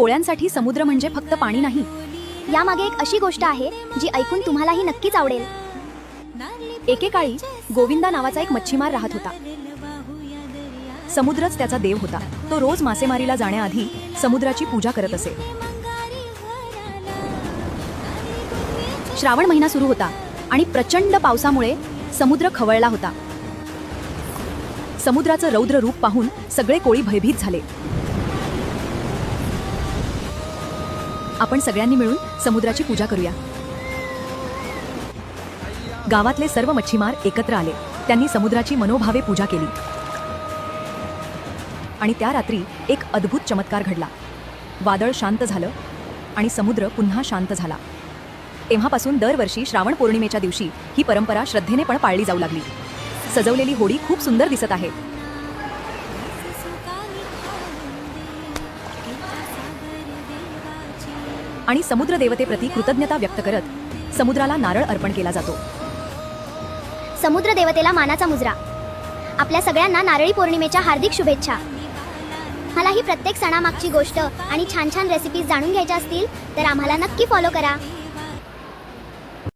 कोळ्यांसाठी समुद्र म्हणजे फक्त पाणी नाही. यामागे एक अशी गोष्ट आहे जी ऐकून तुम्हालाही नक्कीच आवडेल. एकेकाळी गोविंदा नावाचा एक मच्छीमार राहत होता. समुद्रच त्याचा देव होता. तो रोज मासेमारीला जाण्याआधी समुद्राची पूजा करत असे. श्रावण महिना सुरू होता आणि प्रचंड पावसामुळे समुद्र खवळला होता. समुद्राचं रौद्र रूप पाहून सगळे कोळी भयभीत झाले. आपण सगळ्यांनी मिळून समुद्राची पूजा करूया. गावातले सर्व मच्छीमार एकत्र आले. त्यांनी समुद्राची मनोभावे पूजा केली. आणि त्या रात्री एक अद्भुत चमत्कार घडला. वादळ शांत झालं आणि समुद्र पुन्हा शांत झाला. तेव्हापासून दरवर्षी श्रावण पौर्णिमेच्या दिवशी ही परंपरा श्रद्धेने पण पाळली जाऊ लागली. सजवलेली होडी खूप सुंदर दिसत आहे. आणि समुद्र देवतेप्रती कृतज्ञता व्यक्त करत समुद्राला नारळ अर्पण केला जातो. समुद्र देवतेला मानाचा मुजरा. आपल्या सगळ्यांना नारळी पौर्णिमेच्या हार्दिक शुभेच्छा. मला ही प्रत्येक सणामागची गोष्ट आणि छान छान रेसिपीज जाणून घ्यायच्या असतील तर आम्हाला नक्की फॉलो करा.